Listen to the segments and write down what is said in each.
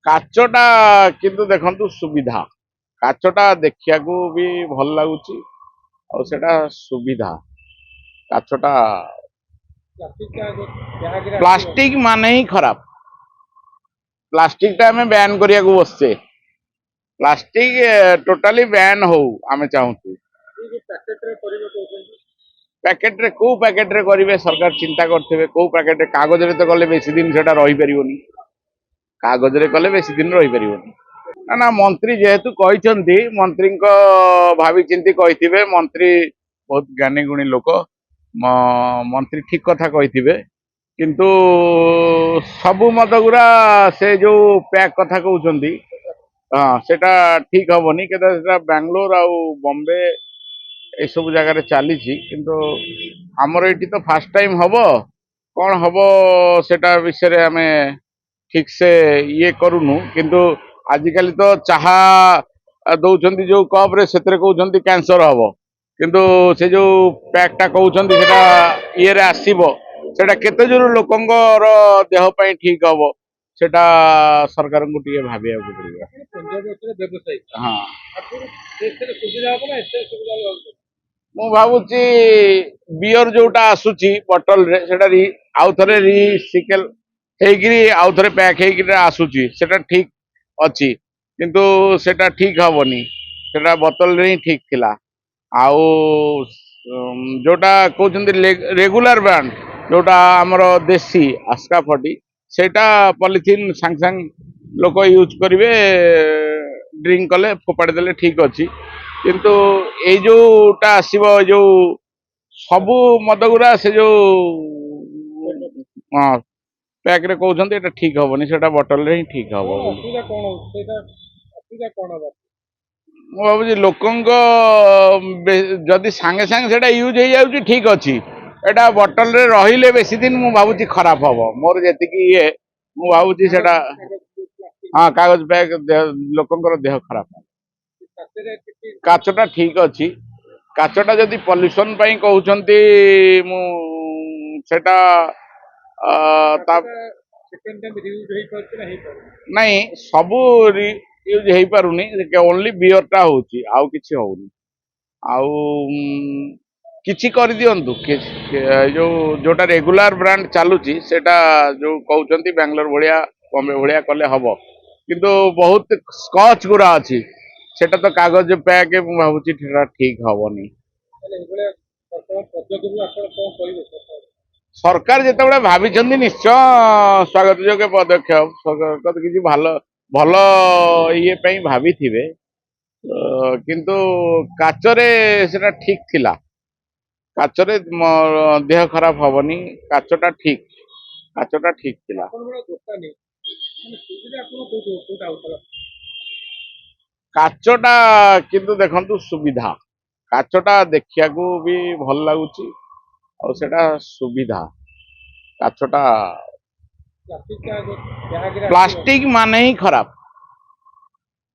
କାଚଟା କିନ୍ତୁ ଦେଖନ୍ତୁ ସୁବିଧା କାଚଟା ଦେଖିବାକୁ ବି ଭଲ ଲାଗୁଛି ଆଉ ସେଟା ସୁବିଧା କାଚଟା ପ୍ଲାଷ୍ଟିକ ମାନେ ହିଁ ଖରାପ ପ୍ଲାଷ୍ଟିକଟା ଆମେ ବ୍ୟାନ୍ କରିବାକୁ ବସିଛେ ପ୍ଲାଷ୍ଟିକ ଟୋଟାଲି ବ୍ୟାନ୍ ହଉ ଆମେ ଚାହୁଁଛୁ ପ୍ୟାକେଟରେ କୋଉ ପ୍ୟାକେଟରେ କରିବେ ସରକାର ଚିନ୍ତା କରିଥିବେ କୋଉ ପ୍ୟାକେଟରେ କାଗଜରେ ତ କଲେ ବେଶୀ ଦିନ ସେଟା ରହିପାରିବନି କାଗଜରେ କଲେ ବେଶୀ ଦିନ ରହିପାରିବନି ନା ନା ମନ୍ତ୍ରୀ ଯେହେତୁ କହିଛନ୍ତି ମନ୍ତ୍ରୀଙ୍କ ଭାବି ଚିନ୍ତି କହିଥିବେ ମନ୍ତ୍ରୀ ବହୁତ ଜ୍ଞାନୀ ଗୁଣୀ ଲୋକ ମନ୍ତ୍ରୀ ଠିକ କଥା କହିଥିବେ କିନ୍ତୁ ସବୁ ମଦ ଗୁରା ସେ ଯୋଉ ପ୍ୟାକ୍ କଥା କହୁଛନ୍ତି ହଁ ସେଟା ଠିକ ହବନି କେତେ ସେଟା ବାଙ୍ଗାଲୋର ଆଉ ବମ୍ବେ ଏସବୁ ଜାଗାରେ ଚାଲିଛି କିନ୍ତୁ ଆମର ଏଇଠି ତ ଫାଷ୍ଟ ଟାଇମ ହବ କଣ ହବ ସେଟା ବିଷୟରେ ଆମେ ଠିକ ସେ ଇଏ କରୁନୁ କିନ୍ତୁ ଆଜିକାଲି ତ ଚାହା ଦଉଛନ୍ତି ଯୋଉ କପ ରେ ସେଥିରେ କହୁଛନ୍ତି କ୍ୟାନ୍ସର ହବ କିନ୍ତୁ ସେ ଯୋଉ ପ୍ୟାକ୍ ଟା କହୁଛନ୍ତି ସେଟା ଇଏରେ ଆସିବ ସେଟା କେତେ ଜୋର ଲୋକଙ୍କର ଦେହ ପାଇଁ ଠିକ ହବ ସେଟା ସରକାରଙ୍କୁ ଟିକେ ଭାବିବାକୁ ପଡିବ ହଁ ମୁଁ ଭାବୁଛି ବିୟର ଯୋଉଟା ଆସୁଛି ବଟଲରେ ସେଟା ଆଉ ଥରେ ରିସିକେଲ ହେଇକିରି ଆଉ ଥରେ ପ୍ୟାକ୍ ହେଇକିରି ଆସୁଛି ସେଟା ଠିକ ଅଛି କିନ୍ତୁ ସେଟା ଠିକ ହବନି ସେଟା ବୋତଲରେ ହିଁ ଠିକ ଥିଲା ଆଉ ଯୋଉଟା କହୁଛନ୍ତି ରେଗୁଲାର ବ୍ରାଣ୍ଡ ଯୋଉଟା ଆମର ଦେଶୀ ଆସ୍କା ଫଟି ସେଇଟା ପଲିଥିନ୍ ସାଙ୍ଗେ ସାଙ୍ଗେ ଲୋକ ୟୁଜ କରିବେ ଡ୍ରିଙ୍କ କଲେ ଫୋପାଡ଼ି ଦେଲେ ଠିକ ଅଛି କିନ୍ତୁ ଏଇ ଯୋଉଟା ଆସିବ ଏଇ ଯୋଉ ସବୁ ମଦ ଗୁରା ସେ ଯୋଉ ହଁ ପ୍ୟାକ୍ ରେ କହୁଛନ୍ତି ଏଟା ଠିକ ହବନି ସେଟା ବଟଲରେ ହିଁ ଠିକ ହବ ମୁଁ ଭାବୁଛି ଲୋକଙ୍କ ଯଦି ସାଙ୍ଗେ ସାଙ୍ଗେ ସେଟା ୟୁଜ ହେଇଯାଉଛି ଠିକ ଅଛି ଏଟା ବଟଲରେ ରହିଲେ ବେଶୀ ଦିନ ମୁଁ ଭାବୁଛି ଖରାପ ହବ ମୋର ଯେତିକି ଇଏ ମୁଁ ଭାବୁଛି ସେଟା ହଁ କାଗଜ ବ୍ୟାଗ ଲୋକଙ୍କର ଦେହ ଖରାପ କାଚଟା ଠିକ ଅଛି କାଚଟା ଯଦି ପଲ୍ୟୁସନ ପାଇଁ କହୁଛନ୍ତି ମୁଁ ସେଟା ତା ନାଇଁ ସବୁ ୟୁଜ ହେଇପାରୁନି ଓନ୍ଲି ବିୟର ଟା ହଉଛି ଆଉ କିଛି ହଉନି ଆଉ କିଛି କରିଦିଅନ୍ତୁ ଯୋଉ ଯୋଉଟା ରେଗୁଲାର ବ୍ରାଣ୍ଡ ଚାଲୁଛି ସେଟା ଯୋଉ କହୁଛନ୍ତି ବାଙ୍ଗାଲୋର ଭଳିଆ ବମ୍ବେ ଭଳିଆ କଲେ ହବ କିନ୍ତୁ ବହୁତ ସ୍କଚ ଗୁରା ଅଛି ସେଟା ତ କାଗଜ ପ୍ୟାକ୍ ମୁଁ ଭାବୁଛି ସେଟା ଠିକ ହବନି ସରକାର ଯେତେବେଳେ ଭାବିଛନ୍ତି ନିଶ୍ଚୟ ସ୍ୱାଗତ ଯୋଗ୍ୟ ପଦକ୍ଷେପ କିଛି ଭଲ ଭଲ ଇଏ ପାଇଁ ଭାବିଥିବେ କିନ୍ତୁ କାଚରେ ସେଟା ଠିକ ଥିଲା କାଚରେ ଦେହ ଖରାପ ହବନି କାଚଟା ଠିକ ଥିଲା କାଚଟା କିନ୍ତୁ ଦେଖନ୍ତୁ ସୁବିଧା କାଚଟା ଦେଖିବାକୁ ବି ଭଲ ଲାଗୁଛି ଆଉ ସେଟା ସୁବିଧା କାଚଟା ପ୍ଲାଷ୍ଟିକ ମାନେ ହିଁ ଖରାପ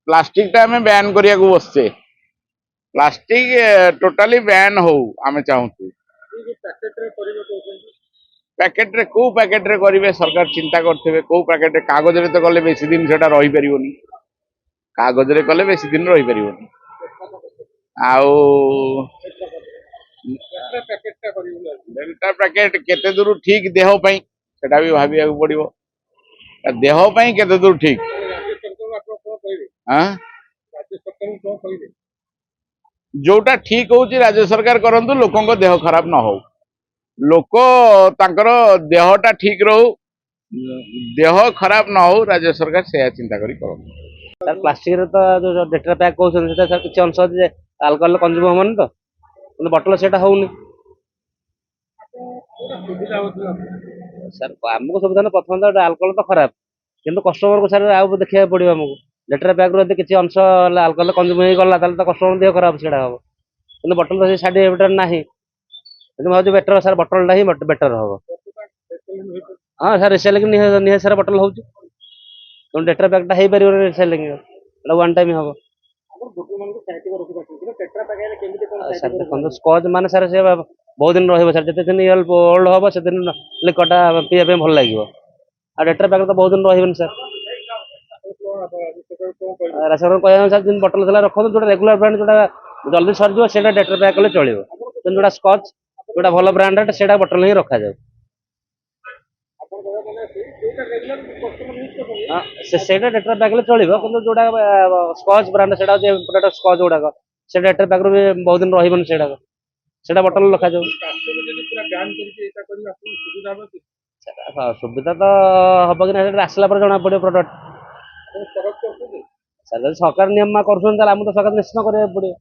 ପ୍ଲାଷ୍ଟିକଟା ଆମେ ବ୍ୟାନ୍ କରିବାକୁ ବସିଛେ ପ୍ଲାଷ୍ଟିକ ଟୋଟାଲି ବ୍ୟାନ୍ ହଉ ଆମେ ଚାହୁଁଛୁ ପ୍ୟାକେଟରେ କୋଉ ପ୍ୟାକେଟରେ କରିବେ ସରକାର ଚିନ୍ତା କରିଥିବେ କୋଉ ପ୍ୟାକେଟରେ କାଗଜରେ ତ କଲେ ବେଶୀ ଦିନ ସେଟା ରହିପାରିବନି କାଗଜରେ କଲେ ବେଶୀ ଦିନ ରହିପାରିବନି ଆଉ ପ୍ୟାକେଟ କେତେ ଦୂର ଠିକ ଦେହ ପାଇଁ ସେଟା ବି ଭାବିବାକୁ ପଡିବ ଦେହ ପାଇଁ କେତେ ଦୂର ଠିକ ଯୋଉଟା ଠିକ ହଉଛି ରାଜ୍ୟ ସରକାର କରନ୍ତୁ ଲୋକଙ୍କ ଦେହ ଖରାପ ନ ହଉ ଲୋକ ତାଙ୍କର ଦେହଟା ଠିକ ରହୁ ଦେହ ଖରାପ ନ ହଉ ରାଜ୍ୟ ସରକାର ସେୟା ଚିନ୍ତା କରି କରନ୍ତୁ ସାର୍ ପ୍ଲାଷ୍ଟିକରେ ତ ଯୋଉ ଡେଟ୍ରା ପ୍ୟାକ୍ କହୁଛନ୍ତି ସେଟା ସାର୍ କିଛି ଅଂଶ ଅଛି ଯେ ଆଲକୋହଲ କନଜ୍ୟୁମ ହବନି ତ କିନ୍ତୁ ବଟଲ ସେଇଟା ହଉନି ସାର୍ ଆମକୁ ସୁବିଧା ନା ପ୍ରଥମେ ତ ଆଲକୋହଲ ତ ଖରାପ କିନ୍ତୁ କଷ୍ଟମରକୁ ସାର୍ ଆଉ ଦେଖିବାକୁ ପଡିବ ଆମକୁ ଡେଟ୍ରା ପ୍ୟାକ୍ରୁ ଯଦି କିଛି ଅଂଶ ଆଲକୋହଲ କନଜ୍ୟୁମ ହେଇଗଲା ତାହେଲେ ତ କଷ୍ଟମର ଦେହ ଖରାପ ସେଇଟା ହବ କିନ୍ତୁ ବଟଲ ତ ସେଇ ସାଇଡ୍ ଏଫେକ୍ଟ ନାହିଁ କିନ୍ତୁ ଭାବୁଛି ବେଟର ସାର୍ ବଟଲଟା ହିଁ ବେଟର ହବ ହଁ ସାର୍ ରିସେଲିଂ ନିହାତି ସାର୍ ବଟଲ ହଉଛି ତେଣୁ ଡେଟ୍ରା ପ୍ୟାକ୍ଟା ହେଇପାରିବନି ରିସେଲିଂ ଏଇଟା ୱାନ୍ ଟାଇମ୍ ହବ ସାର୍ ଦେଖନ୍ତୁ ସ୍କଚ୍ ମାନେ ସାର୍ ସେ ବହୁତ ଦିନ ରହିବ ସାର୍ ଯେତେ ଦିନ ଓଲ୍ଡ ହବ ସେଦିନ ଲିକ୍ୱିଡଟା ପିଇବା ପାଇଁ ଭଲ ଲାଗିବ ଆଉ ଡେଟ୍ରା ପ୍ୟାକ୍ ତ ବହୁତ ଦିନ ରହିବନି ସାର୍ ରାସାୟନିକ କହିବା ଅନୁସାରେ ଯେମିତି ବଟଲ ଥିଲା ରଖନ୍ତୁ, ଯୋଉଟା ରେଗୁଲାର ବ୍ରାଣ୍ଡ ଯୋଉଟା ଜଲ୍ଦି ସରିଯିବ ସେଇଟା ଡେଟର ପ୍ୟାକ୍ କଲେ ଚଳିବ, କିନ୍ତୁ ଯୋଉଟା ସ୍କଚ୍ ଯୋଉଟା ଭଲ ବ୍ରାଣ୍ଡ ସେଇଟା ବଟଲ ହିଁ ରଖାଯାଉ। ସେଇଟା ଡେଟର ପ୍ୟାକ୍ କଲେ ଚଳିବ, କିନ୍ତୁ ଯୋଉଟା ସ୍କଚ୍ ବ୍ରାଣ୍ଡ ସେଇଟା ହଉଛି ଇମ୍ପୋର୍ଟେଡ୍ ସ୍କଚ୍ ଗୁଡାକ ସେଇଟା ଡେଟର ପ୍ୟାକ୍ ରୁ ବି ବହୁତ ଦିନ ରହିବନି, ସେଇଟା ବଟଲ ରଖାଯାଉ। ସୁବିଧା ତ ହବ କି ନା ସେଟା ଆସିଲା ପରେ ଜଣା ପଡିବ ପ୍ରଡକ୍ଟ। ଯଦି ସରକାର ନିୟମ କରୁଛନ୍ତି ତାହେଲେ ଆମକୁ ତ ସରକାର ନିଶ୍ଚିତ କରିବାକୁ ପଡିବ।